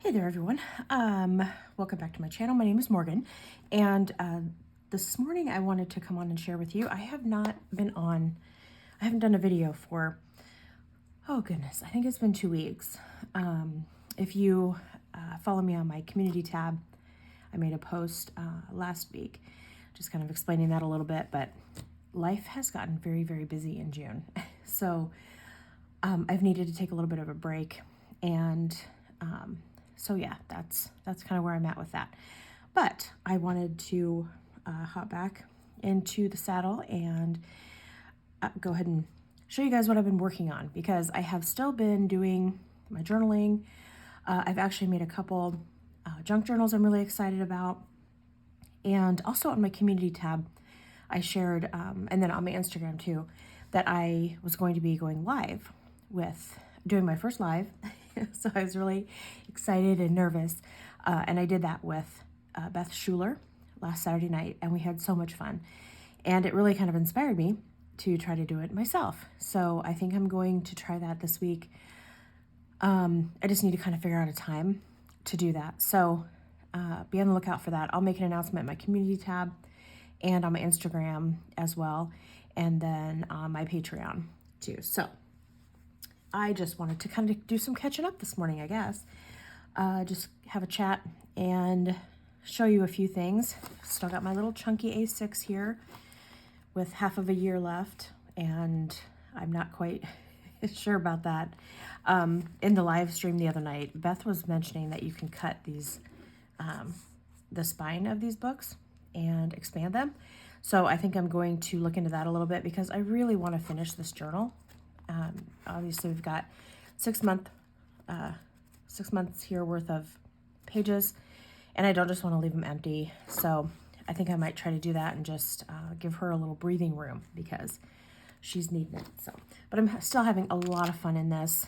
Hey there, everyone. Welcome back to my channel. My name is Morgan, and this morning I wanted to come on and share with you. I haven't done a video for, oh goodness, I think it's been 2 weeks. If you follow me on my community tab, I made a post last week, just kind of explaining that a little bit, but life has gotten very, very busy in June. So I've needed to take a little bit of a break, and so yeah, that's kind of where I'm at with that. But I wanted to hop back into the saddle and go ahead and show you guys what I've been working on, because I have still been doing my journaling. I've actually made a couple junk journals I'm really excited about. And also on my community tab, I shared, and then on my Instagram too, that I was going to be going live with doing my first live. So I was really excited and nervous. And I did that with Beth Schuler last Saturday night, and we had so much fun. And it really kind of inspired me to try to do it myself. So I think I'm going to try that this week. I just need to kind of figure out a time to do that. So be on the lookout for that. I'll make an announcement in my community tab and on my Instagram as well, and then on my Patreon too. So I just wanted to kind of do some catching up this morning, I guess. Just have a chat and show you a few things. Still got my little chunky A6 here with half of a year left, and I'm not quite sure about that. In the live stream the other night, Beth was mentioning that you can cut these, the spine of these books and expand them. So I think I'm going to look into that a little bit, because I really want to finish this journal. Obviously we've got 6 months here worth of pages, and I don't just want to leave them empty. So I think I might try to do that and just give her a little breathing room, because she's needing it. So, but I'm still having a lot of fun in this.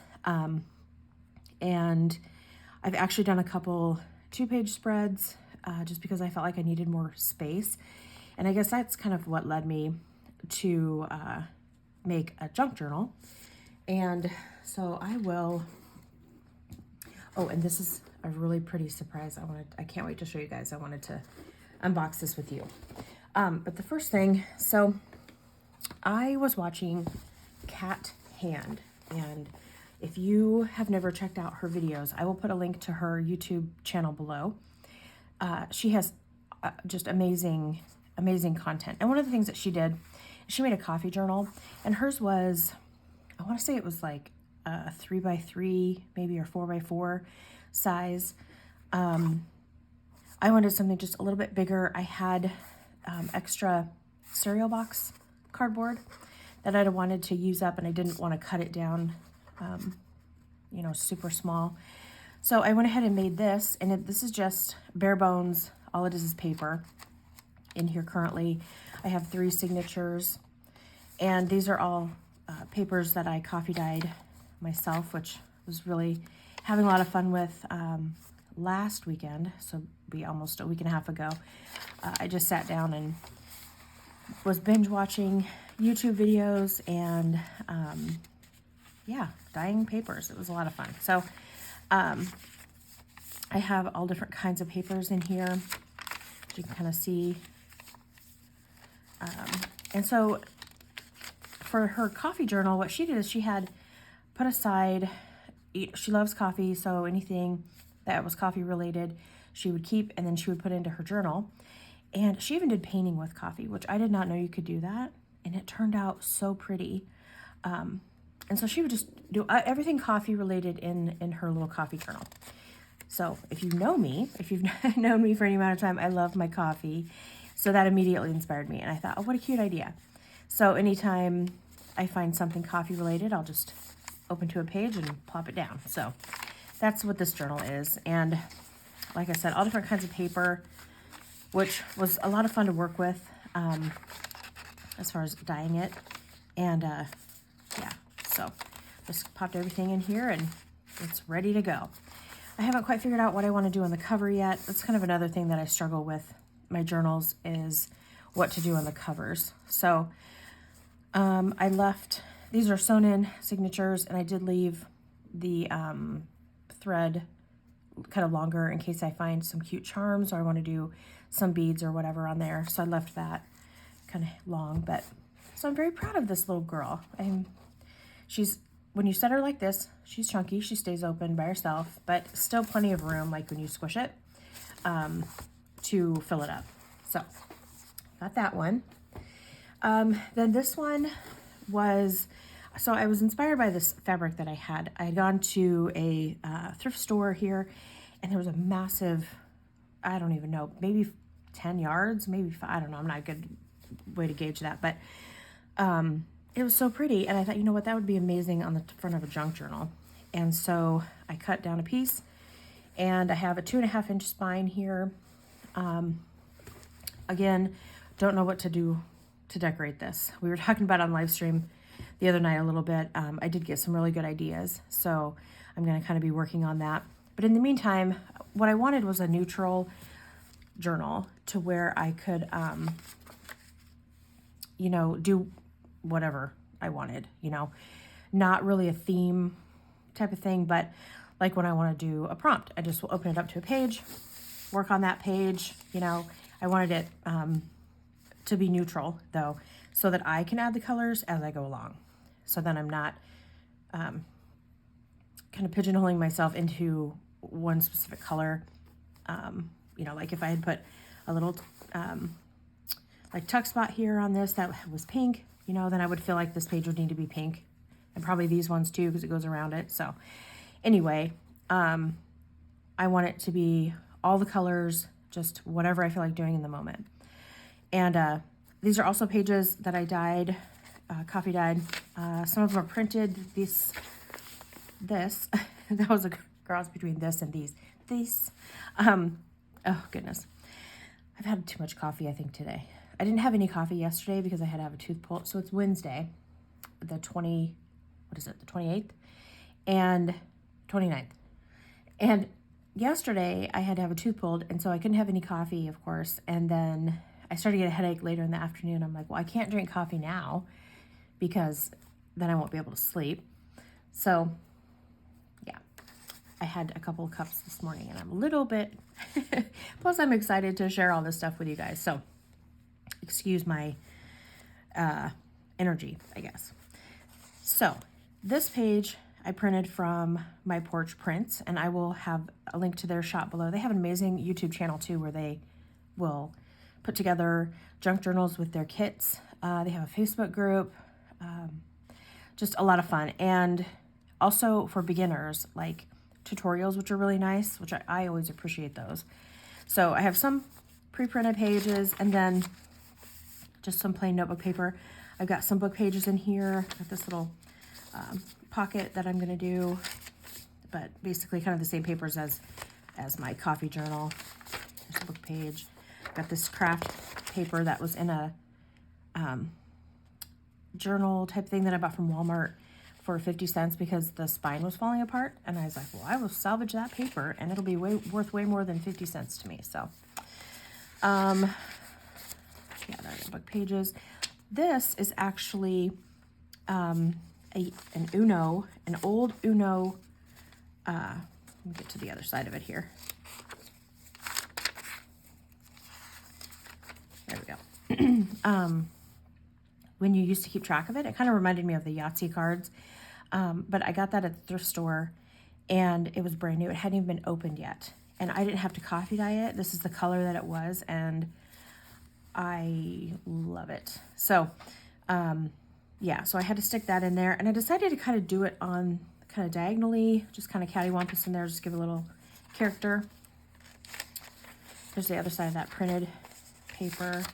And I've actually done a couple 2-page spreads just because I felt like I needed more space. And I guess that's kind of what led me to make a junk journal. And so I will, oh, and this is a really pretty surprise. I can't wait to show you guys. I wanted to unbox this with you. But the first thing, so I was watching Cat Hand, and if you have never checked out her videos, I will put a link to her YouTube channel below. She has just amazing content. And one of the things that she did, she made a coffee journal, and hers was, I want to say it was like a 3x3, maybe, or 4x4 size. I wanted something just a little bit bigger. I had extra cereal box cardboard that I'd wanted to use up, and I didn't want to cut it down, super small. So I went ahead and made this, and this is just bare bones. All it is paper. In here currently, I have 3 signatures, and these are all papers that I coffee dyed myself, which was really having a lot of fun with last weekend. So be almost a week and a half ago. I just sat down and was binge watching YouTube videos and dyeing papers. It was a lot of fun. So I have all different kinds of papers in here, as you can kind of see. And so for her coffee journal, what she did is she had put aside, she loves coffee, so anything that was coffee related, she would keep, and then she would put into her journal. And she even did painting with coffee, which I did not know you could do that. And it turned out so pretty. And so she would just do everything coffee related in her little coffee journal. So if you know me, if you've known me for any amount of time, I love my coffee. So that immediately inspired me. And I thought, oh, what a cute idea. So anytime I find something coffee related, I'll just open to a page and plop it down. So that's what this journal is. And like I said, all different kinds of paper, which was a lot of fun to work with as far as dyeing it. And so just popped everything in here, and it's ready to go. I haven't quite figured out what I want to do on the cover yet. That's kind of another thing that I struggle with my journals, is what to do on the covers. So I left, these are sewn in signatures, and I did leave the thread kind of longer in case I find some cute charms or I want to do some beads or whatever on there. So I left that kind of long, but so I'm very proud of this little girl. She's, when you set her like this, she's chunky, she stays open by herself, but still plenty of room, like when you squish it, to fill it up. So got that one. Then this one was, so I was inspired by this fabric that I had. I had gone to a thrift store here, and there was a massive, I don't even know, maybe 10 yards, maybe 5, I don't know, I'm not a good way to gauge that, but it was so pretty, and I thought, you know what, that would be amazing on the front of a junk journal. And so I cut down a piece, and I have a 2.5 inch spine here. Again, don't know what to do to decorate this. We were talking about on live stream the other night a little bit. I did get some really good ideas, so I'm going to kind of be working on that. But in the meantime, what I wanted was a neutral journal to where I could, you know, do whatever I wanted, you know, not really a theme type of thing, but like when I want to do a prompt, I just will open it up to a page, work on that page, you know. I wanted it to be neutral though, so that I can add the colors as I go along. So then I'm not kind of pigeonholing myself into one specific color. You know, like if I had put a little like tuck spot here on this that was pink, you know, then I would feel like this page would need to be pink, and probably these ones too, because it goes around it. So anyway, I want it to be all the colors, just whatever I feel like doing in the moment. And these are also pages that I dyed, coffee dyed. Some of them are printed. This that was a cross between this and these. Oh goodness, I've had too much coffee, I think, today. I didn't have any coffee yesterday because I had to have a tooth pulled. So it's Wednesday, the 28th and 29th. And yesterday I had to have a tooth pulled, and so I couldn't have any coffee, of course. And then I started to get a headache later in the afternoon. I'm like, well, I can't drink coffee now because then I won't be able to sleep. So yeah, I had a couple of cups this morning, and I'm a little bit, plus I'm excited to share all this stuff with you guys. So excuse my energy, I guess. So this page I printed from My Porch Prints, and I will have a link to their shop below. They have an amazing YouTube channel too, where they will put together junk journals with their kits. They have a Facebook group, just a lot of fun. And also for beginners, like tutorials, which are really nice, which I always appreciate those. So I have some pre-printed pages, and then just some plain notebook paper. I've got some book pages in here. Got this little pocket that I'm gonna do, but basically kind of the same papers as my coffee journal. There's a book page. Got this craft paper that was in a journal type thing that I bought from Walmart for 50 cents because the spine was falling apart, and I was like, well, I will salvage that paper and it'll be worth way more than 50 cents to me. So yeah, there are book pages. This is actually an old Uno. Let me get to the other side of it here. There we go. When you used to keep track of it, it kind of reminded me of the Yahtzee cards. But I got that at the thrift store, and it was brand new. It hadn't even been opened yet. And I didn't have to coffee dye it. This is the color that it was, and I love it. So, yeah, so I had to stick that in there, and I decided to kind of do it on kind of diagonally, just kind of cattywampus in there, just give a little character. There's the other side of that printed paper.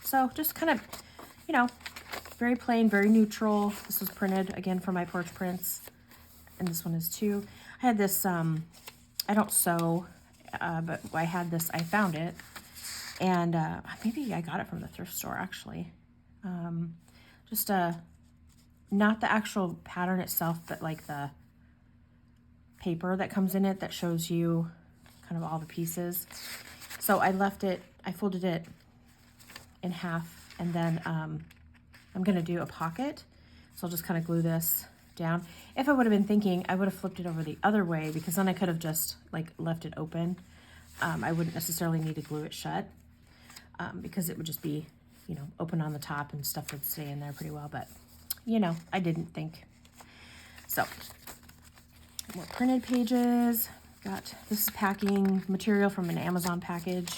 So just kind of, you know, very plain, very neutral. This was printed again for My Porch Prints, and this one is too. I had this, I don't sew, but I had this, I found it, and maybe I got it from the thrift store actually. Just not the actual pattern itself, but like the paper that comes in it that shows you kind of all the pieces. So I left it, I folded it in half, and then I'm gonna do a pocket. So I'll just kind of glue this down. If I would have been thinking, I would have flipped it over the other way, because then I could have just like left it open. I wouldn't necessarily need to glue it shut, because it would just be, you know, open on the top and stuff would stay in there pretty well. But, you know, I didn't think. So, more printed pages. Got, this is packing material from an Amazon package.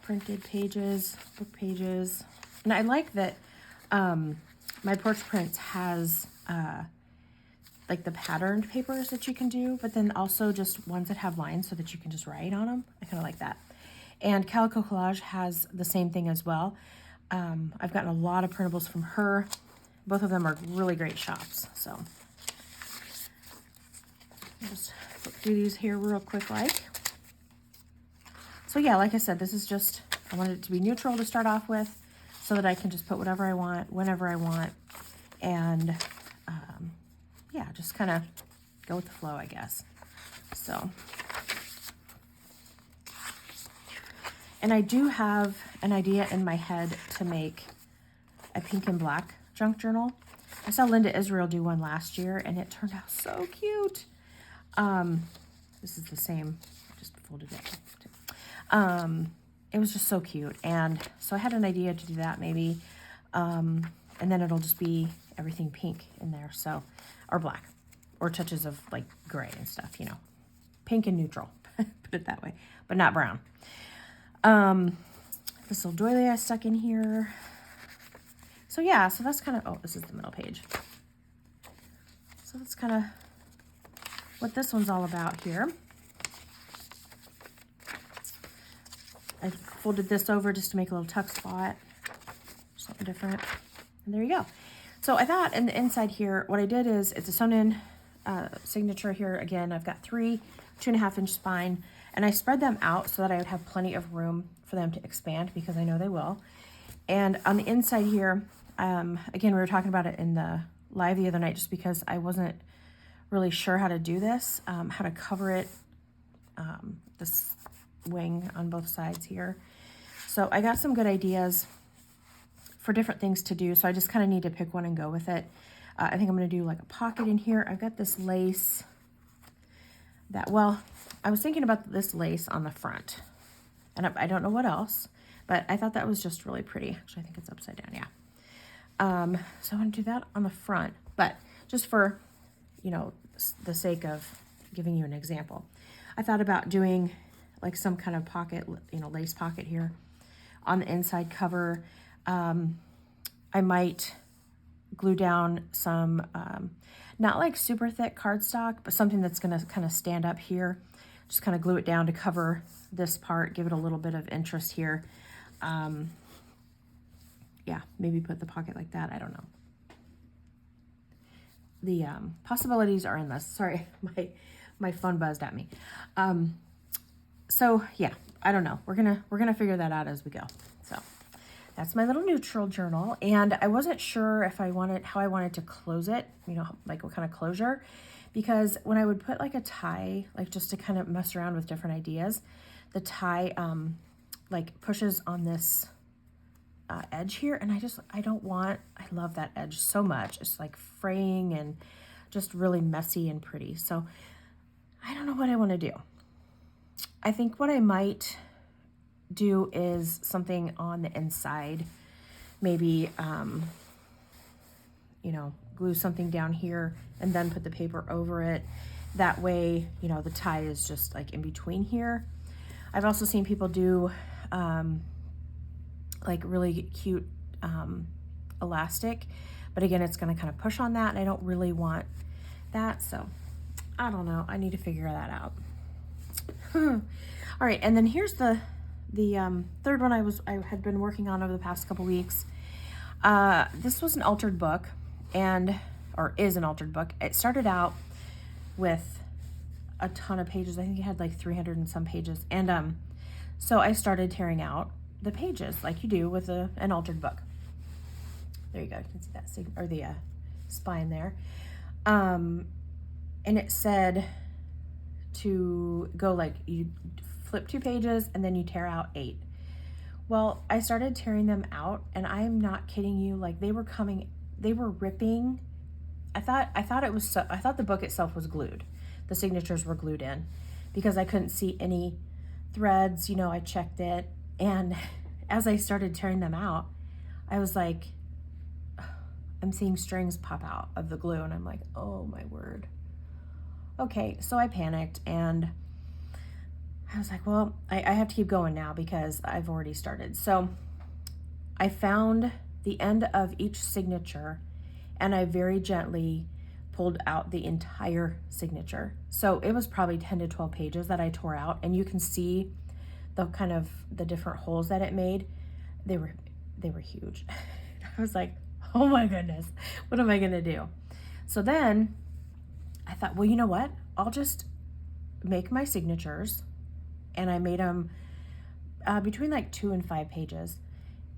Printed pages, book pages. And I like that my Porch Prints has like the patterned papers that you can do, but then also just ones that have lines so that you can just write on them. I kind of like that. And Calico Collage has the same thing as well. I've gotten a lot of printables from her. Both of them are really great shops. So I'll just flip through these here real quick like. So yeah, like I said, this is just, I wanted it to be neutral to start off with so that I can just put whatever I want, whenever I want. And yeah, just kind of go with the flow, I guess. So, and I do have an idea in my head to make a pink and black junk journal. I saw Linda Israel do one last year and it turned out so cute. This is the same, I just folded it. It was just so cute. And so I had an idea to do that maybe. And then it'll just be everything pink in there. So, or black, or touches of like gray and stuff, you know, pink and neutral, put it that way, but not brown. This little doily I stuck in here. So yeah, so that's kind of, oh, this is the middle page. So that's kind of what this one's all about here. I folded this over just to make a little tuck spot, something different. And there you go. So I thought in the inside here, what I did is it's a sewn in signature here. Again, I've got 3 2.5 inch spine, and I spread them out so that I would have plenty of room for them to expand, because I know they will. And on the inside here, again, we were talking about it in the live the other night, just because I wasn't really sure how to do this, how to cover it, this wing on both sides here. So I got some good ideas for different things to do. So I just kind of need to pick one and go with it. I think I'm going to do like a pocket in here. I've got this lace that, well, I was thinking about this lace on the front, and I don't know what else, but I thought that was just really pretty. Actually, I think it's upside down. Yeah. So I want to do that on the front, but just for, you know, the sake of giving you an example, I thought about doing like some kind of pocket, you know, lace pocket here on the inside cover. I might glue down some, not like super thick cardstock, but something that's going to kind of stand up here. Just kind of glue it down to cover this part, give it a little bit of interest here. Yeah, maybe put the pocket like that. I don't know. The possibilities are endless. Sorry, my phone buzzed at me. So yeah, I don't know. We're gonna figure that out as we go. So that's my little neutral journal, and I wasn't sure if how I wanted to close it. You know, like what kind of closure, because when I would put like a tie, like just to kind of mess around with different ideas, the tie like pushes on this edge here, and I love that edge so much. It's like fraying and just really messy and pretty. So I don't know what I want to do. I think what I might do is something on the inside, maybe, you know, glue something down here and then put the paper over it. That way, you know, the tie is just like in between here. I've also seen people do like really cute elastic, but again, it's going to kind of push on that, and I don't really want that. So I don't know. I need to figure that out. All right, and then here's the third one I had been working on over the past couple weeks. This was an altered book, or is an altered book. It started out with a ton of pages. I think it had like 300 and some pages, and so I started tearing out the pages like you do with an altered book. There you go. You can see that or the spine there, and it said to go like you flip 2 pages and then you tear out 8. Well, I started tearing them out, and I'm not kidding you, like they were coming they were ripping. I thought it was so, I thought the book itself was glued. The signatures were glued in because I couldn't see any threads. You know, I checked it, and as I started tearing them out, I was like, I'm seeing strings pop out of the glue, and I'm like, oh my word. Okay, so I panicked, and I was like, well, I have to keep going now because I've already started. So I found the end of each signature, and I very gently pulled out the entire signature. So it was probably 10 to 12 pages that I tore out, and you can see the kind of the different holes that it made. They were huge. I was like, oh my goodness, what am I gonna do? So then I thought, well, you know what? I'll just make my signatures, and I made them between like 2 and 5 pages,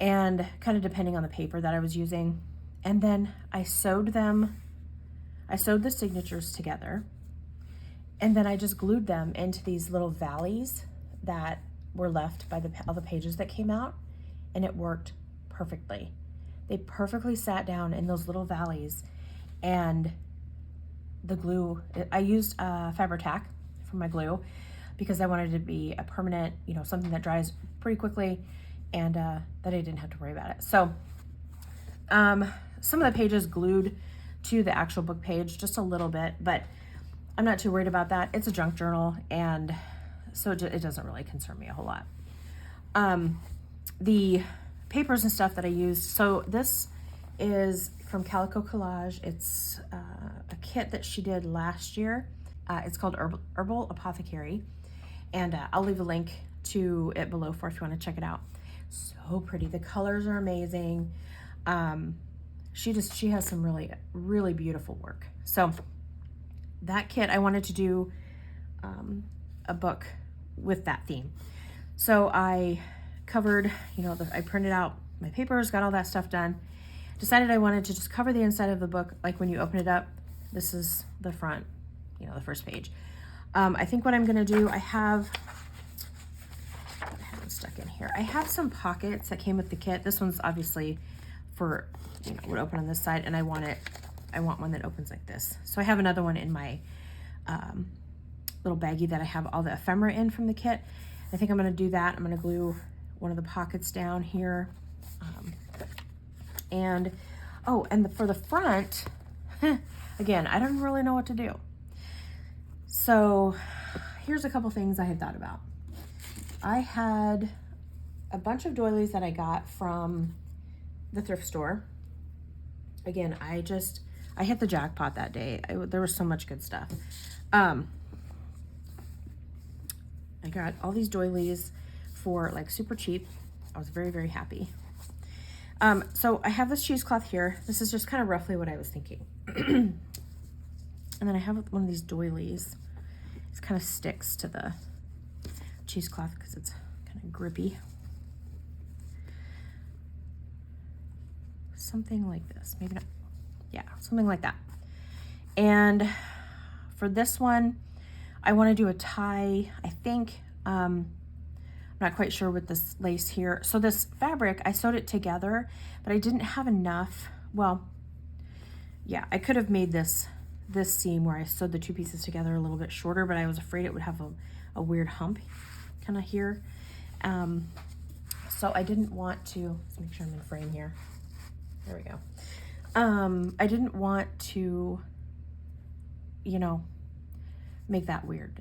and kind of depending on the paper that I was using. And then I sewed the signatures together, and then I just glued them into these little valleys that were left by all the pages that came out, and it worked perfectly. They perfectly sat down in those little valleys, and the glue, I used Fabri-Tac for my glue because I wanted it to be a permanent, you know, something that dries pretty quickly, and that I didn't have to worry about it. So some of the pages glued to the actual book page just a little bit, but I'm not too worried about that. It's a junk journal, and so it doesn't really concern me a whole lot. The papers and stuff that I used, so this is from Calico Collage. It's a kit that she did last year. It's called Herbal Apothecary, and I'll leave a link to it below for if you want to check it out. So pretty. The colors are amazing. She has some really beautiful work. So that kit, I wanted to do a book with that theme. So I covered, you know, I printed out my papers, got all that stuff done. Decided I wanted to just cover the inside of the book. Like when you open it up, this is the front, you know, the first page. I think what I'm gonna do, I have it stuck in here. I have some pockets that came with the kit. This one's obviously for, you know, would open on this side, and I want one that opens like this. So I have another one in my little baggie that I have all the ephemera in from the kit. I think I'm gonna do that. I'm gonna glue one of the pockets down here. For the front, again, I don't really know what to do. So here's a couple things I had thought about. I had a bunch of doilies that I got from the thrift store. Again, I hit the jackpot that day. There was so much good stuff. I got all these doilies for like super cheap. I was very, very happy. So I have this cheesecloth here. This is just kind of roughly what I was thinking. And then I have one of these doilies. It kind of sticks to the cheesecloth because it's kind of grippy. Something like this, maybe not. Yeah, something like that. And for this one, I want to do a tie, I think. I'm not quite sure with this lace here. So this fabric, I sewed it together, but I didn't have enough. Well, yeah, I could have made this seam where I sewed the two pieces together a little bit shorter, but I was afraid it would have a weird hump kind of here. So I didn't want to, let's make sure I'm in frame here. There we go. I didn't want to, you know, make that weird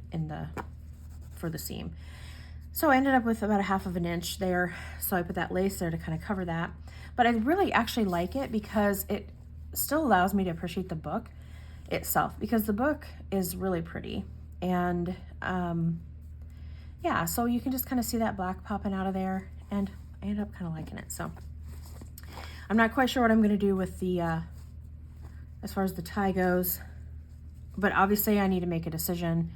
for the seam. So I ended up with about 1/2 inch there. So I put that lace there to kind of cover that. But I really actually like it because it still allows me to appreciate the book itself, because the book is really pretty. And yeah, so you can just kind of see that black popping out of there, and I ended up kind of liking it. So I'm not quite sure what I'm going to do with the, as far as the tie goes, but obviously I need to make a decision,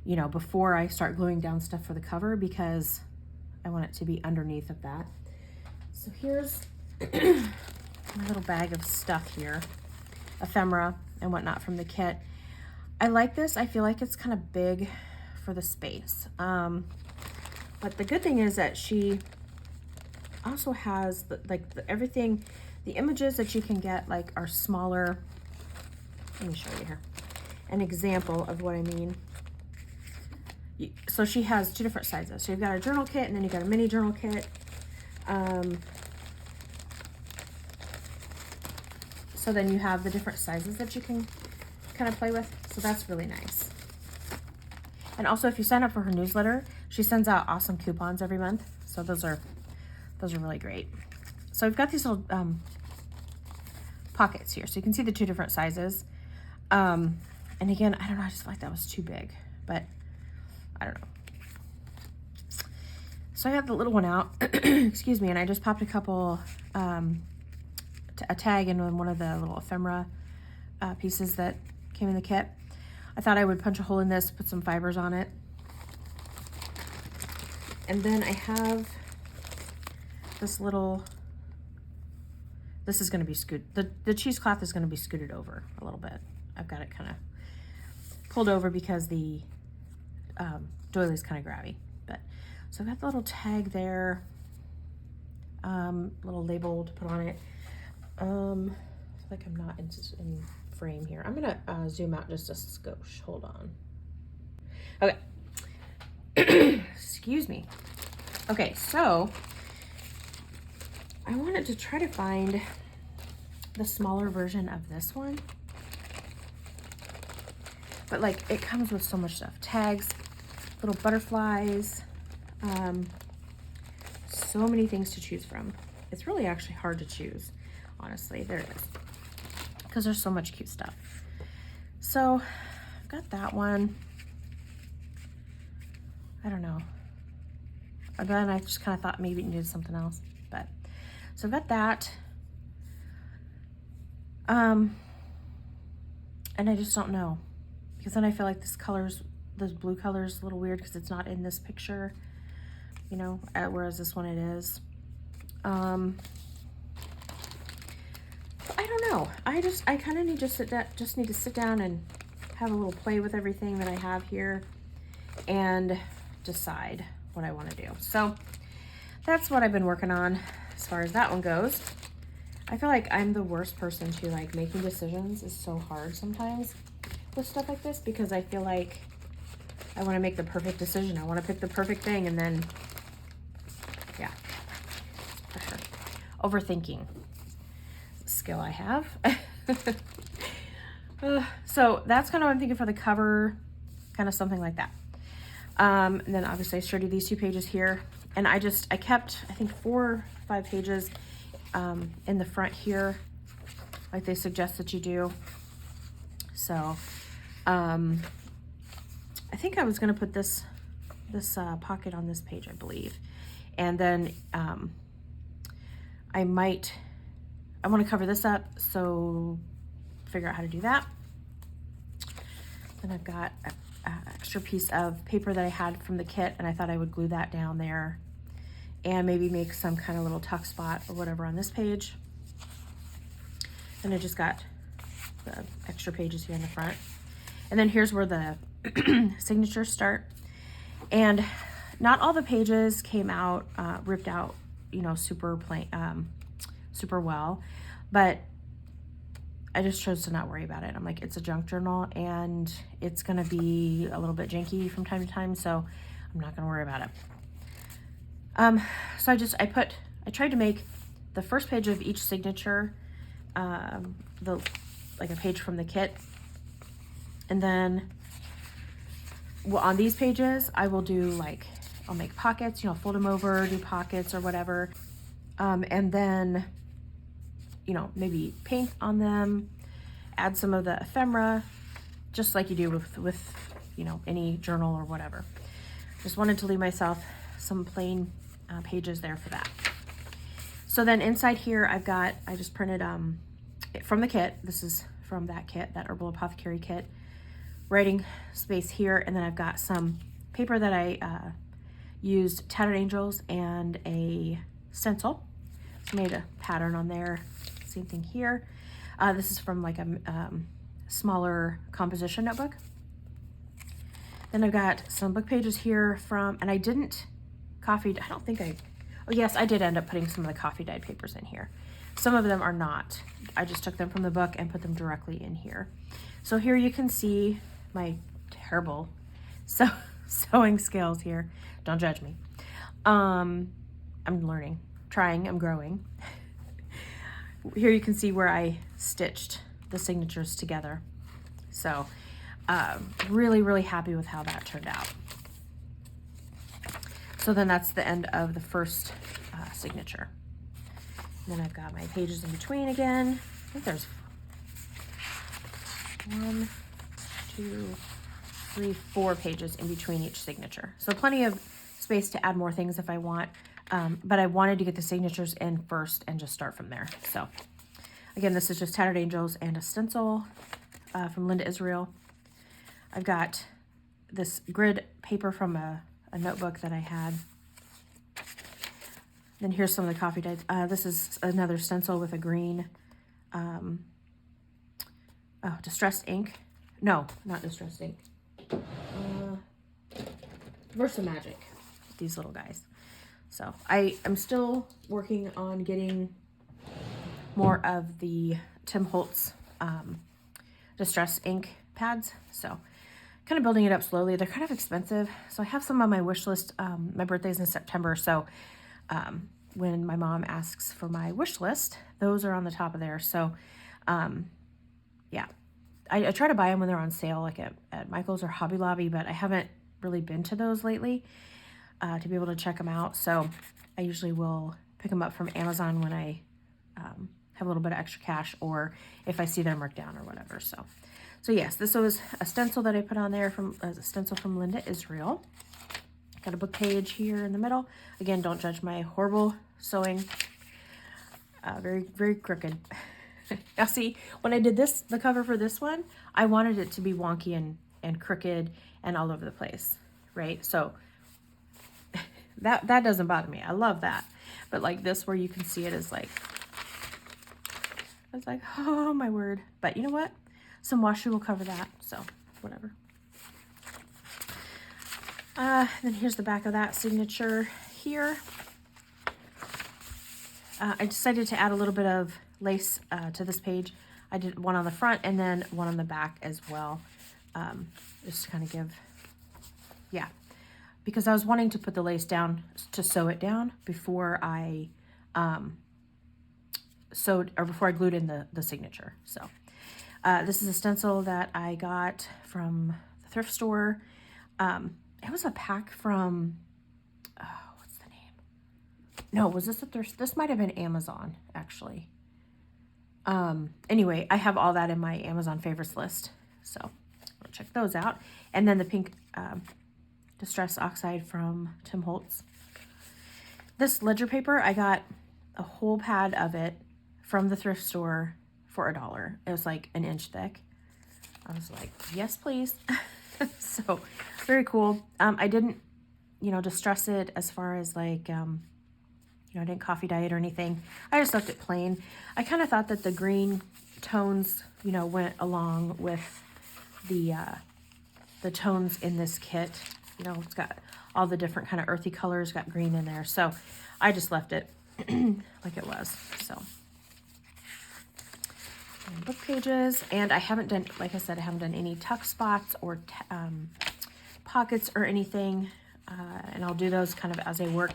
you know, before I start gluing down stuff for the cover, because I want it to be underneath of that. So here's my little bag of stuff here, ephemera and whatnot from the kit. I like this. I feel like it's kind of big for the space. But the good thing is that she also has everything. The images that you can get like are smaller. Let me show you here an example of what I mean. So she has 2 different sizes. So you've got a journal kit, and then you've got a mini journal kit. So then you have the different sizes that you can kind of play with. So that's really nice. And also, if you sign up for her newsletter, she sends out awesome coupons every month. So those are really great. So we've got these little pockets here, so you can see the 2 different sizes. And again, I don't know, I just feel like that was too big, but I don't know. So I got the little one out, excuse me, and I just popped a couple, a tag in one of the little ephemera pieces that came in the kit. I thought I would punch a hole in this, put some fibers on it. And then I have this little, this is going to be scooted, the cheesecloth is going to be scooted over a little bit. I've got it kind of pulled over because the doily is kind of grabby. But so I've got the little tag there, little label to put on it. I feel like I'm not in frame here. I'm gonna zoom out just a skosh. Hold on. Okay. Excuse me. Okay, so I wanted to try to find the smaller version of this one. But like, it comes with so much stuff. Tags, little butterflies, so many things to choose from. It's really actually hard to choose, honestly. There it is. Because there's so much cute stuff. So I've got that one. I don't know. Again, I just kind of thought maybe it needed something else. But so I've got that. And I just don't know. Because then I feel like this blue color is a little weird because it's not in this picture, you know, whereas this one it is. I don't know. I kind of need to sit down and have a little play with everything that I have here and decide what I want to do. So that's what I've been working on as far as that one goes. I feel like I'm the worst person to like making decisions. Is so hard sometimes with stuff like this because I feel like I want to make the perfect decision. I want to pick the perfect thing, and then yeah, pressure. Overthinking skill I have. So that's kind of what I'm thinking for the cover, kind of something like that. And then obviously I showed you these 2 pages here, and I kept I think 4 or 5 pages in the front here, like they suggest that you do. So I think I was going to put this pocket on this page, I believe, and then I want to cover this up, so figure out how to do that. Then I've got an extra piece of paper that I had from the kit, and I thought I would glue that down there and maybe make some kind of little tuck spot or whatever on this page. And I just got the extra pages here in the front. And then here's where the signatures start. And not all the pages came out, ripped out, you know, super plain, super well, but I just chose to not worry about it. I'm like, it's a junk journal and it's gonna be a little bit janky from time to time, so I'm not gonna worry about it. So I tried to make the first page of each signature, like a page from the kit. And then on these pages, I will do like, I'll make pockets, you know, fold them over, do pockets or whatever. And then, you know, maybe paint on them, add some of the ephemera, just like you do with you know, any journal or whatever. Just wanted to leave myself some plain pages there for that. So then inside here, I just printed from the kit. This is from that kit, that Herbal Apothecary kit. Writing space here, and then I've got some paper that I used Tattered Angels and a stencil. So made a pattern on there. Same thing here. This is from like a smaller composition notebook. Then I've got some book pages here from, and I didn't oh yes, I did end up putting some of the coffee dyed papers in here. Some of them are not. I just took them from the book and put them directly in here. So here you can see my terrible sewing skills here. Don't judge me. I'm learning, trying, I'm growing. Here you can see where I stitched the signatures together. So really, really happy with how that turned out. So then that's the end of the first signature. And then I've got my pages in between again. I think there's 1, 2, 3, 4 pages in between each signature. So plenty of space to add more things if I want. But I wanted to get the signatures in first and just start from there. So again, this is just Tattered Angels and a stencil from Linda Israel. I've got this grid paper from a notebook that I had. Then here's some of the coffee dyes. This is another stencil with a green, distressed ink. No, not distressed ink. Versa Magic, these little guys. So I'm still working on getting more of the Tim Holtz distress ink pads. So kind of building it up slowly. They're kind of expensive. So I have some on my wish list. My birthday's in September. So when my mom asks for my wish list, those are on the top of there. So yeah, I try to buy them when they're on sale, like at Michael's or Hobby Lobby, but I haven't really been to those lately to be able to check them out. So I usually will pick them up from Amazon when I have a little bit of extra cash, or if I see them marked down or whatever. So yes, this was a stencil that I put on there from a stencil from Linda Israel. Got a book page here in the middle. Again, don't judge my horrible sewing. Very, very crooked. Now see, when I did the cover for this one, I wanted it to be wonky and crooked and all over the place, right? So that doesn't bother me. I love that. But like this, where you can see it, is like, I was like, oh my word. But you know what? Some washi will cover that, so whatever. Then here's the back of that signature here. I decided to add a little bit of lace to this page. I did one on the front and then one on the back as well. Just to kind of give, yeah. Because I was wanting to put the lace down, to sew it down before I before I glued in the signature. So this is a stencil that I got from the thrift store. It was a pack from, what's the name? No, was this a thrift? This might have been Amazon, actually. Anyway, I have all that in my Amazon favorites list. So I'll check those out. And then the pink Distress Oxide from Tim Holtz. This ledger paper, I got a whole pad of it from the thrift store for $1. It was like an inch thick. I was like, yes, please. So very cool. I didn't, distress it as far as like, I didn't coffee dye it or anything. I just left it plain. I kind of thought that the green tones, went along with the tones in this kit. It's got all the different kind of earthy colors, got green in there. So I just left it like it was. So and book pages, and I haven't done, like I said, I haven't done any tuck spots or pockets or anything. And I'll do those kind of as I work,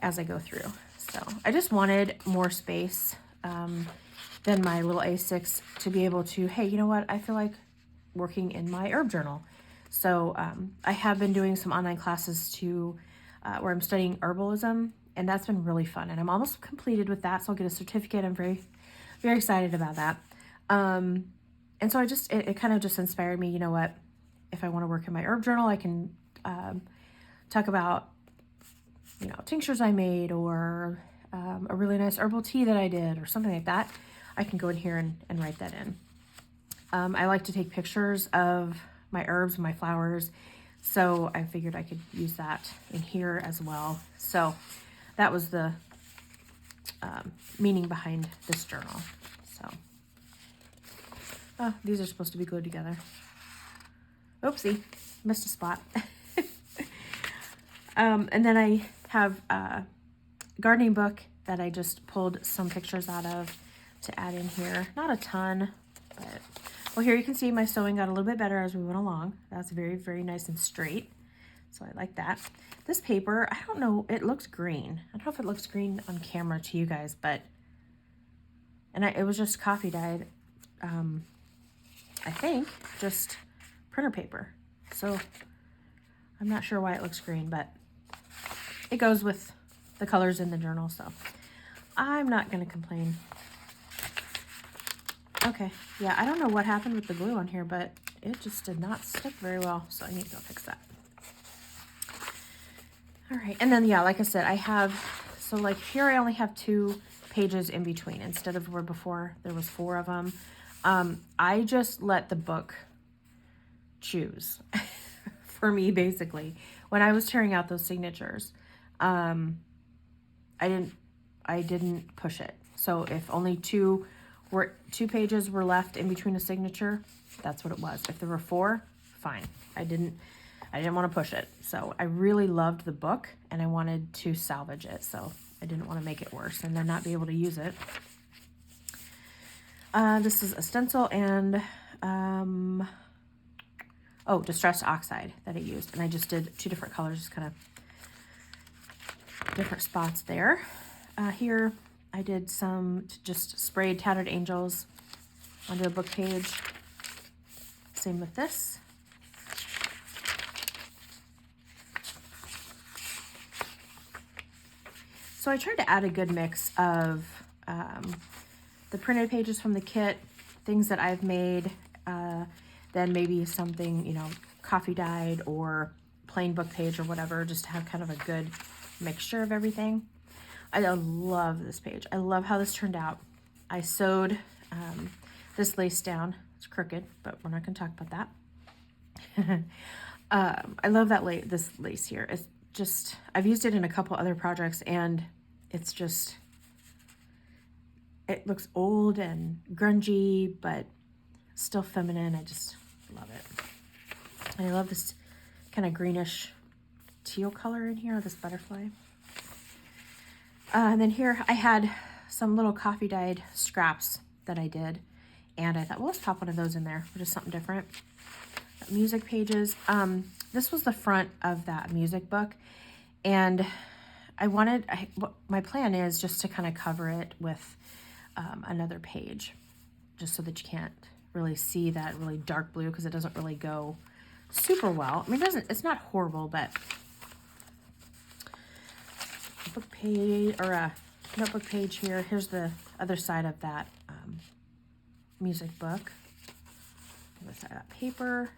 as I go through. So I just wanted more space than my little A6 to be able to, hey, you know what? I feel like working in my herb journal. So I have been doing some online classes where I'm studying herbalism, and that's been really fun. And I'm almost completed with that, so I'll get a certificate. I'm very, very excited about that. And so it kind of just inspired me, you know what? If I want to work in my herb journal, I can talk about tinctures I made, or a really nice herbal tea that I did, or something like that. I can go in here and write that in. I like to take pictures of my herbs, my flowers, so I figured I could use that in here as well. So that was the meaning behind this journal. So these are supposed to be glued together. Oopsie, missed a spot. And then I have a gardening book that I just pulled some pictures out of to add in here. Not a ton, but, well, here you can see my sewing got a little bit better as we went along. That's very, very nice and straight. So I like that. This paper, I don't know, it looks green. I don't know if it looks green on camera to you guys, but, and it was just coffee dyed, I think, just printer paper. So I'm not sure why it looks green, but it goes with the colors in the journal, so I'm not going to complain. Okay, yeah, I don't know what happened with the glue on here, but it just did not stick very well, so I need to go fix that. All right, and then, yeah, like I said, I have, so like here I only have 2 pages in between instead of where before there was 4 of them. I just let the book choose for me, basically. When I was tearing out those signatures, I didn't push it. So if only 2 pages were left in between a signature, that's what it was. If there were 4, fine. I didn't want to push it. So I really loved the book and I wanted to salvage it. So I didn't want to make it worse and then not be able to use it. This is a stencil and, distressed oxide that I used. And I just did 2 different colors, just kind of different spots there. Here I did some, just sprayed Tattered Angels onto a book page. Same with this. So I tried to add a good mix of the printed pages from the kit, things that I've made, then maybe something, you know, coffee dyed or plain book page or whatever, just to have kind of a good mixture of everything. I love this page. I love how this turned out. I sewed this lace down. It's crooked, but we're not going to talk about that. I love that this lace here. It's just, I've used it in a couple other projects and it's just, it looks old and grungy, but still feminine. I just love it. And I love this kind of greenish teal color in here, this butterfly. And then here I had some little coffee dyed scraps that I did. And I thought, well, let's pop one of those in there, just something different. Music pages. This was the front of that music book. And my plan is just to kind of cover it with another page, just so that you can't really see that really dark blue because it doesn't really go super well. I mean, it's not horrible, but book page or a notebook page here. Here's the other side of that music book. Other side of that paper.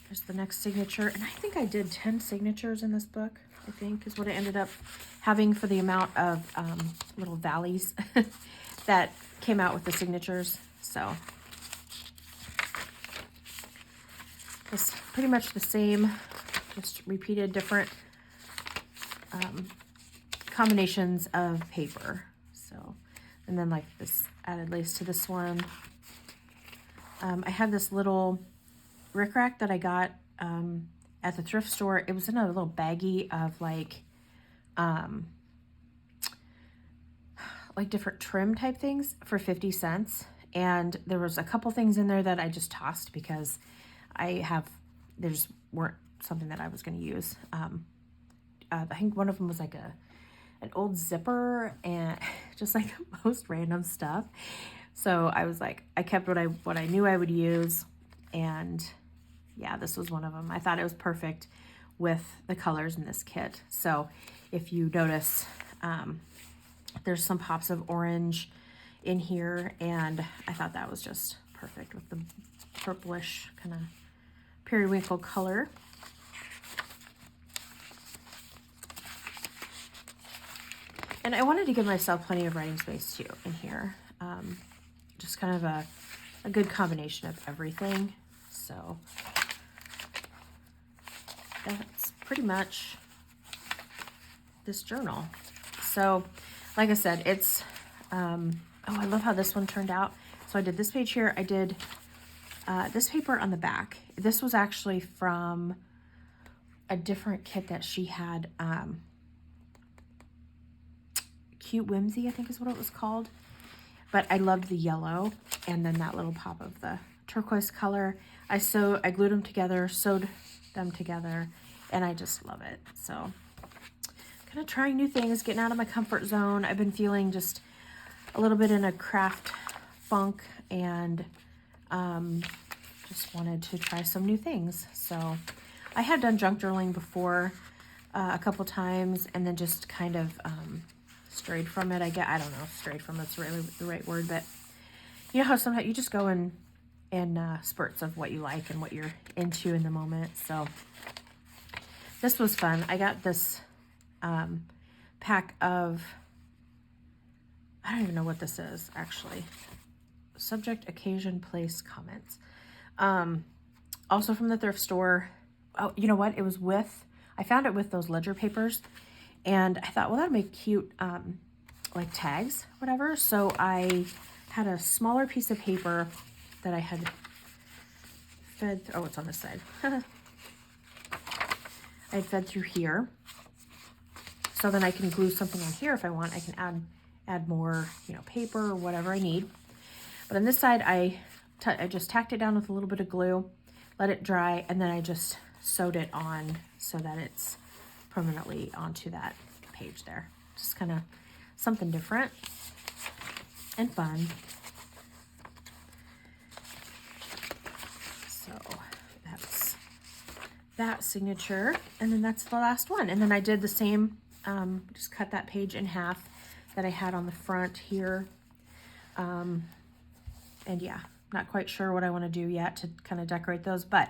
There's the next signature, and I think I did 10 signatures in this book, I think is what I ended up having for the amount of little valleys that came out with the signatures. So it's pretty much the same, just repeated different combinations of paper. So, and then like this added lace to this one. I have this little rickrack that I got at the thrift store. It was in a little baggie of like different trim type things for 50 cents. And there was a couple things in there that I just tossed because there just weren't something that I was going to use. I think one of them was like an old zipper and just like the most random stuff. So I was like, I kept what I knew I would use. And yeah, this was one of them. I thought it was perfect with the colors in this kit. So if you notice, there's some pops of orange in here, and I thought that was just perfect with the purplish kind of periwinkle color. And I wanted to give myself plenty of writing space too in here. Just kind of a good combination of everything. So that's pretty much this journal. So like I said, it's, I love how this one turned out. So I did this page here. I did this paper on the back. This was actually from a different kit that she had. Cute Whimsy, I think is what it was called. But I loved the yellow and then that little pop of the turquoise color. I glued them together, sewed them together, and I just love it. So kind of trying new things, getting out of my comfort zone. I've been feeling just a little bit in a craft funk, and just wanted to try some new things. So I had done junk journaling before a couple times, and then just kind of strayed from it. I don't know if strayed from it's really the right word, but you know how sometimes you just go in spurts of what you like and what you're into in the moment. So this was fun. I got this pack of, I don't even know what this is actually. Subject, occasion, place, comments. Also from the thrift store. Oh, you know what? I found it with those ledger papers, and I thought, well, that'd make cute like tags, whatever. So I had a smaller piece of paper that I had fed, oh, it's on this side. I had fed through here. So then I can glue something on here if I want. I can add more, paper or whatever I need. But on this side, I just tacked it down with a little bit of glue, let it dry, and then I just sewed it on so that it's permanently onto that page there. Just kind of something different and fun. So that's that signature, and then that's the last one. And then I did the same, just cut that page in half that I had on the front here. And yeah, not quite sure what I want to do yet to kind of decorate those, but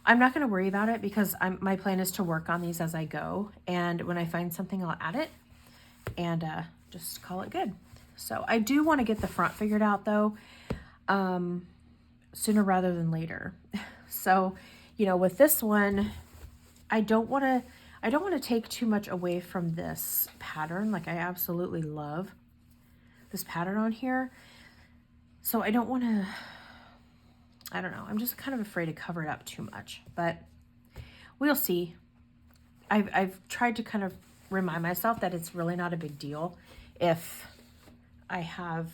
I'm not going to worry about it because my plan is to work on these as I go. And when I find something, I'll add it and just call it good. So I do want to get the front figured out though, sooner rather than later. So, with this one, I don't want to take too much away from this pattern. Like, I absolutely love this pattern on here. So I don't want to, I don't know. I'm just kind of afraid to cover it up too much, but we'll see. I've tried to kind of remind myself that it's really not a big deal if I have,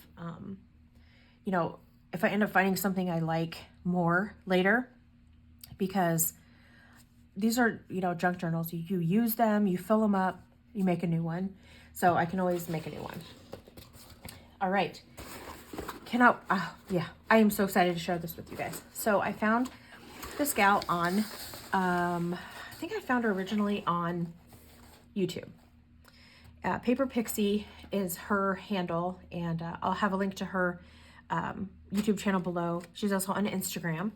if I end up finding something I like more later, because these are, junk journals. You use them, you fill them up, you make a new one. So I can always make a new one. All right. I am so excited to share this with you guys. So I found this gal on, I think I found her originally on YouTube. Paper Pixie is her handle, and I'll have a link to her YouTube channel below. She's also on Instagram.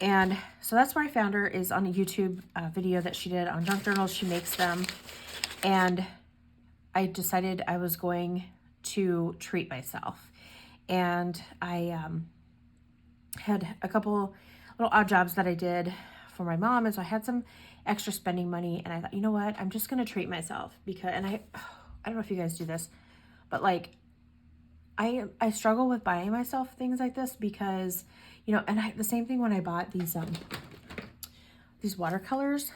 And so that's where I found her, is on a YouTube video that she did on junk journals. She makes them. And I decided I was going to treat myself. And I had a couple little odd jobs that I did for my mom. And so I had some extra spending money. And I thought, you know what? I'm just going to treat myself. And I don't know if you guys do this, but like, I struggle with buying myself things like this because, and the same thing when I bought these watercolors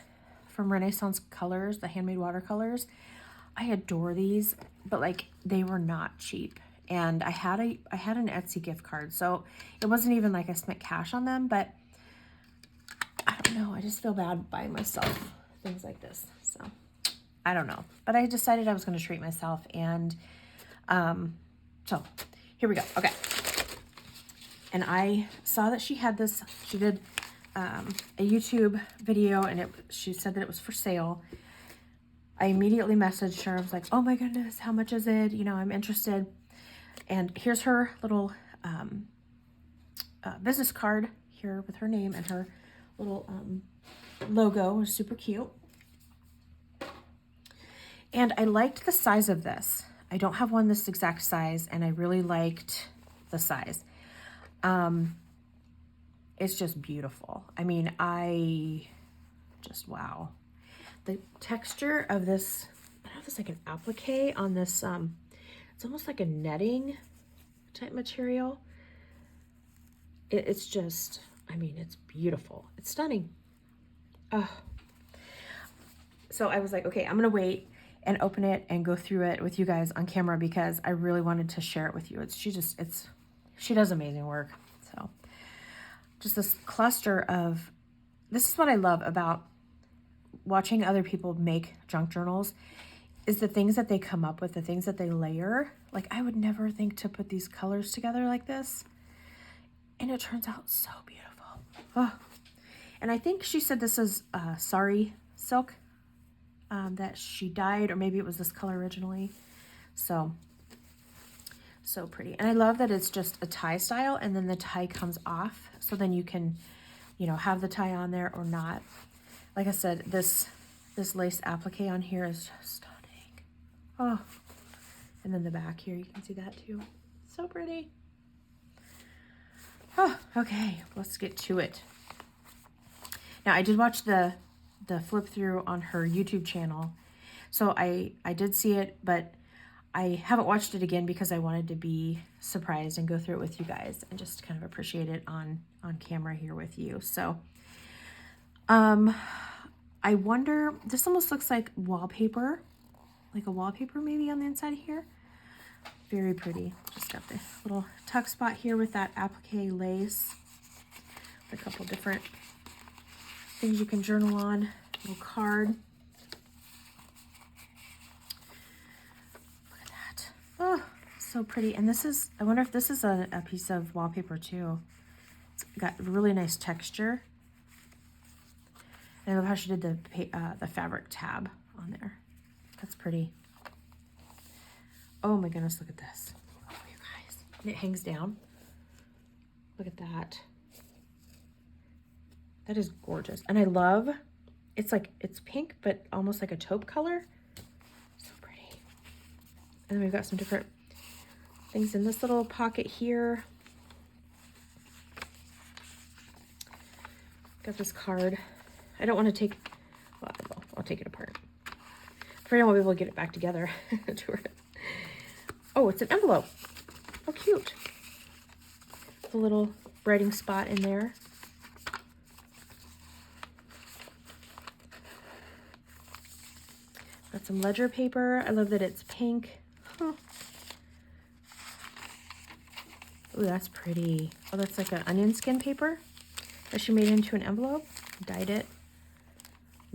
from Renaissance Colors, the handmade watercolors. I adore these, but like, they were not cheap. And I had an Etsy gift card, so it wasn't even like I spent cash on them, but I don't know. I just feel bad buying myself things like this. So I don't know, but I decided I was going to treat myself. And so here we go. Okay. And I saw that she had this, she did a YouTube video, and she said that it was for sale. I immediately messaged her. I was like, oh my goodness, how much is it? I'm interested. And here's her little business card here with her name and her little logo. It was super cute. And I liked the size of this. I don't have one this exact size, and I really liked the size. It's just beautiful. I mean, wow. The texture of this, I don't know if it's like an applique on this, it's almost like a netting type material. It's just, I mean, it's beautiful. It's stunning. Oh, So I was like, okay, I'm gonna wait and open it and go through it with you guys on camera because I really wanted to share it with you. She does amazing work. So just this cluster of, this is what I love about watching other people make junk journals, is the things that they come up with, the things that they layer. Like, I would never think to put these colors together like this. And it turns out so beautiful. Oh. And I think she said this is sari silk that she dyed, or maybe it was this color originally. So pretty. And I love that it's just a tie style, and then the tie comes off. So then you can, you know, have the tie on there or not. Like I said, this lace applique on here is just stunning. Oh, and then the back here, you can see that too. So pretty. Oh, okay, let's get to it. Now, I did watch the flip through on her YouTube channel. So I did see it, but I haven't watched it again because I wanted to be surprised and go through it with you guys and just kind of appreciate it on camera here with you. So, I wonder, this almost looks like wallpaper, like a wallpaper maybe on the inside here. Very pretty. Just got the little tuck spot here with that applique lace. A couple different things you can journal on. Little card. Look at that. Oh, so pretty. And this is, I wonder if this is a piece of wallpaper too. It's got really nice texture. And I love how she did the fabric tab on there. That's pretty. Oh my goodness, look at this. Oh, you guys. And it hangs down. Look at that. That is gorgeous. And I love, it's like, it's pink, but almost like a taupe color. So pretty. And then we've got some different things in this little pocket here. Got this card. I don't want to take, well, I'll take it apart. I'm afraid I won't be able to get it back together to her. Oh, it's an envelope. How cute. The little writing spot in there. Got some ledger paper. I love that it's pink. Huh. Ooh, that's pretty. Oh, that's like an onion skin paper that she made into an envelope. Dyed it.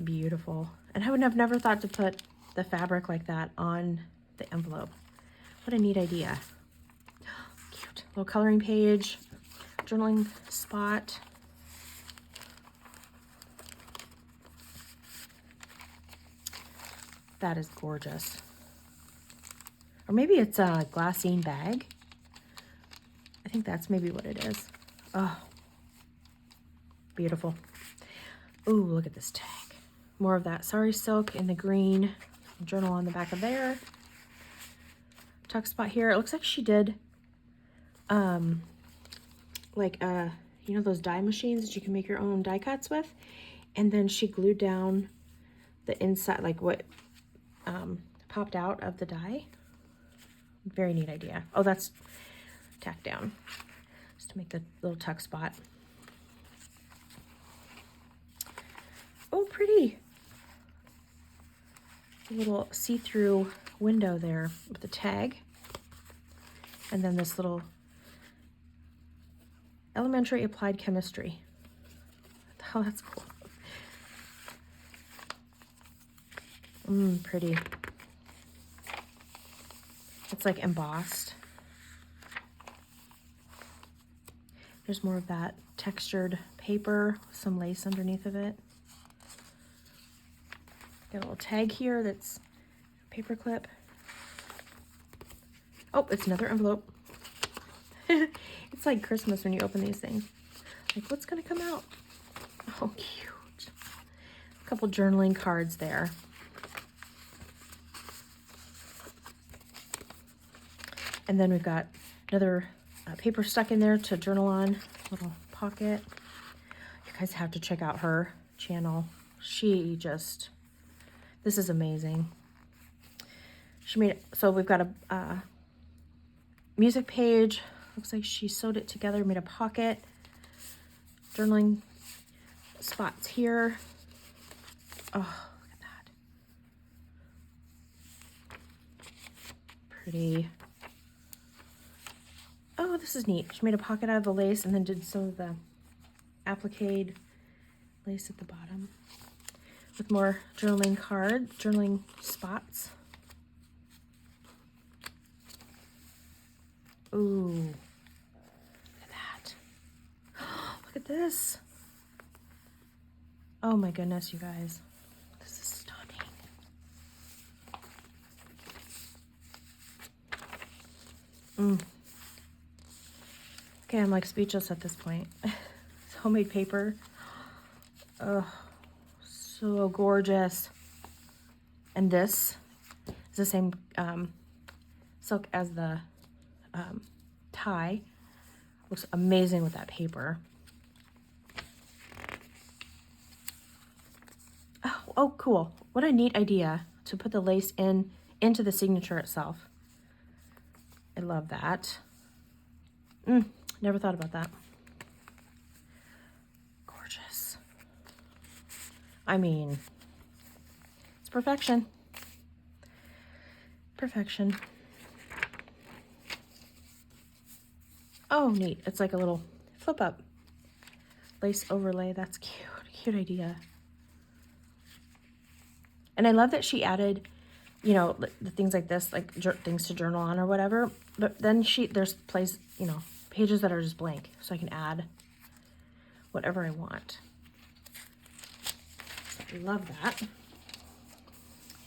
Beautiful. And I would have never thought to put the fabric like that on the envelope. What a neat idea. Cute. Little coloring page, journaling spot. That is gorgeous. Or maybe it's a glassine bag. I think that's maybe what it is. Oh, beautiful. Ooh, look at this tag. More of that sari silk in the green. Journal on the back of there. Tuck spot here. It looks like she did like you know those die machines that you can make your own die cuts with, and then she glued down the inside, like what popped out of the die. Very neat idea. Oh, that's tacked down just to make the little tuck spot. Oh, pretty. A little see-through window there with the tag. And then this little elementary applied chemistry. Oh, that's cool. Pretty. It's like embossed. There's more of that textured paper, some lace underneath of it. Got a little tag here that's paper clip. Oh, it's another envelope. It's like Christmas when you open these things. Like, what's gonna come out? Oh, cute. A couple journaling cards there. And then we've got another paper stuck in there to journal on, little pocket. You guys have to check out her channel. She just, this is amazing. She made it, so we've got a music page. Looks like she sewed it together, made a pocket. Journaling spots here. Oh, look at that. pretty. Oh, this is neat. She made a pocket out of the lace and then did some of the applique lace at the bottom with more journaling spots. Ooh, look at that. Look at this. Oh my goodness, you guys. This is stunning. Okay, I'm like speechless at this point. It's homemade paper. Oh, so gorgeous. And this is the same silk as the tie. Looks amazing with that paper. Oh, cool. What a neat idea to put the lace into the signature itself. I love that. Never thought about that. Gorgeous. I mean, it's perfection. Perfection. Oh, neat. It's like a little flip up lace overlay. That's cute. Cute idea. And I love that she added, you know, the things like this, like things to journal on or whatever. But then there's pages that are just blank, so I can add whatever I want. So I love that.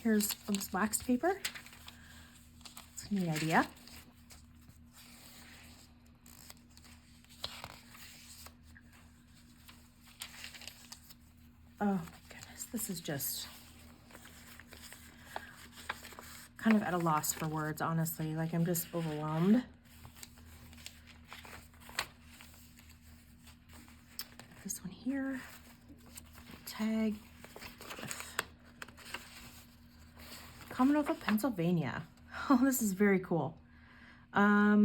Here's this waxed paper. It's a neat idea. Oh my goodness, this is just kind of at a loss for words, honestly. Like, I'm just overwhelmed. This one here, tag with Commonwealth of Pennsylvania. Oh, this is very cool. I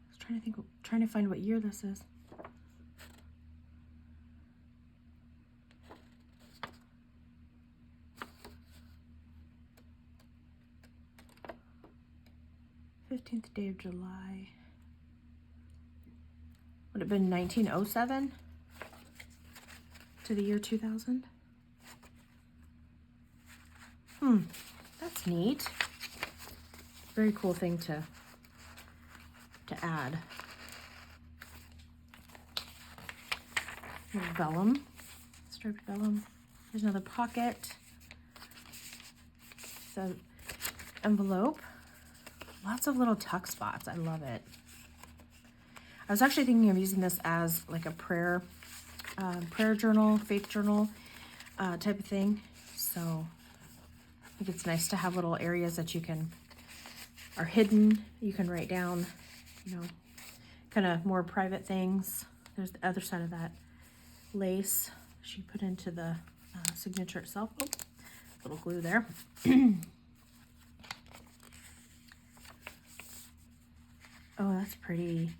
was trying to find what year this is. th day of July. Would it have been 1907 to the year 2000? That's neat. Very cool thing to add. Little vellum, striped vellum. There's another pocket. So envelope. Lots of little tuck spots. I love it. I was actually thinking of using this as like a prayer journal, faith journal type of thing. So I think it's nice to have little areas that are hidden. You can write down, kind of more private things. There's the other side of that lace she put into the signature itself. Oh, little glue there. Oh, that's pretty.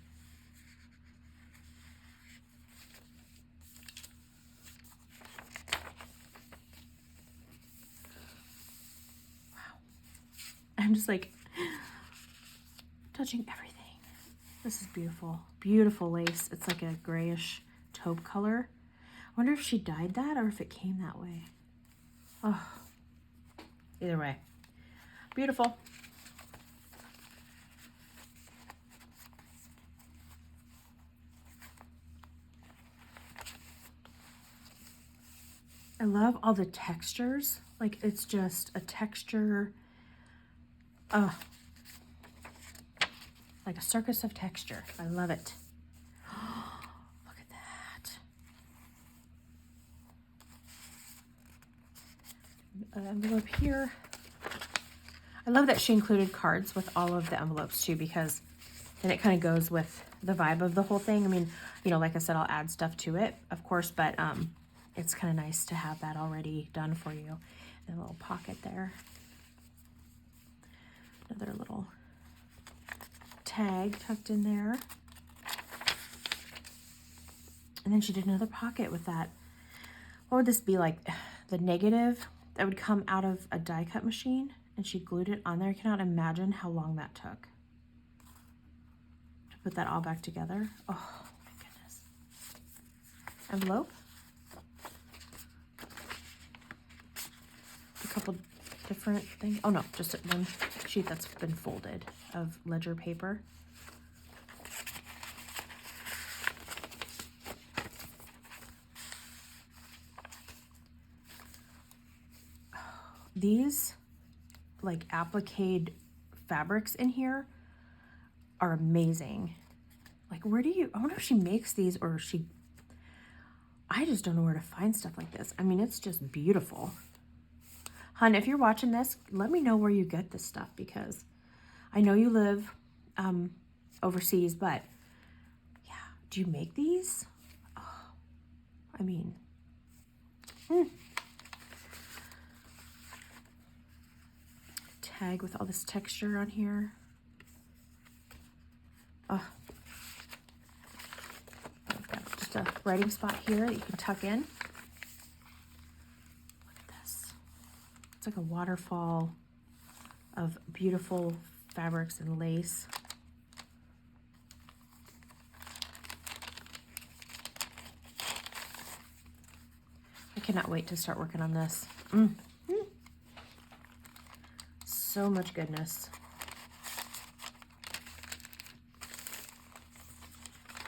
Wow. I'm just like touching everything. This is beautiful. Beautiful lace. It's like a grayish taupe color. I wonder if she dyed that or if it came that way. Oh, either way. Beautiful. I love all the textures. Like, it's just a texture, like a circus of texture. I love it. Look at that. Envelope here. I love that she included cards with all of the envelopes too, because then it kind of goes with the vibe of the whole thing. I mean, like I said, I'll add stuff to it, of course, but it's kind of nice to have that already done for you. And a little pocket there. Another little tag tucked in there. And then she did another pocket with that. What would this be, like the negative that would come out of a die cut machine, and she glued it on there. I cannot imagine how long that took to put that all back together. Oh my goodness. Envelope. A couple different things. Oh no, just one sheet that's been folded of ledger paper. These like applique fabrics in here are amazing. Like, where do you, I wonder if she makes these, or she, I just don't know where to find stuff like this. I mean, it's just beautiful. Hun, if you're watching this, let me know where you get this stuff, because I know you live overseas, but yeah, do you make these? Oh, I mean, tag with all this texture on here. Oh, I've got just a writing spot here that you can tuck in. Look at this. It's like a waterfall of beautiful fabrics and lace. I cannot wait to start working on this. So much goodness.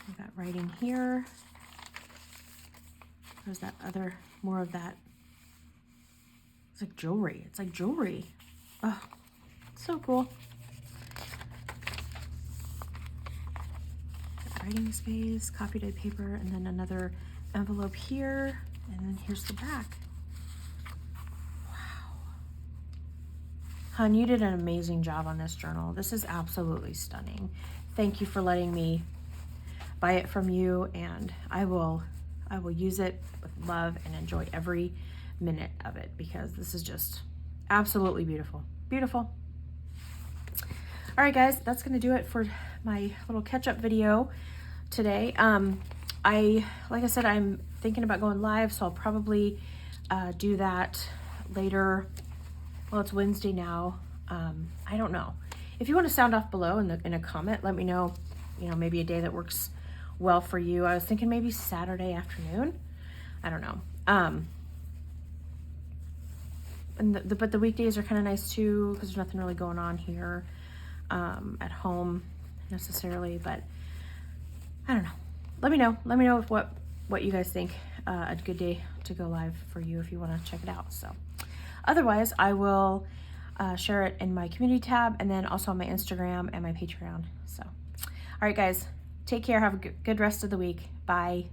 I've got writing here. There's that other, more of that. It's like jewelry. It's like jewelry. Oh, so cool. Writing space, copy dyed paper, and then another envelope here. And then here's the back. Hun, you did an amazing job on this journal. This is absolutely stunning. Thank you for letting me buy it from you, and I will use it with love and enjoy every minute of it, because this is just absolutely beautiful. Beautiful. All right, guys, that's going to do it for my little catch-up video today. Like I said, I'm thinking about going live, so I'll probably do that later. Well, it's Wednesday now. I don't know. If you want to sound off below in a comment, let me know, maybe a day that works well for you. I was thinking maybe Saturday afternoon. I don't know. But the weekdays are kind of nice too, because there's nothing really going on here at home necessarily. But I don't know. Let me know. Let me know what you guys think a good day to go live for you if you want to check it out. So. Otherwise, I will share it in my community tab, and then also on my Instagram and my Patreon. So, all right, guys, take care. Have a good rest of the week. Bye.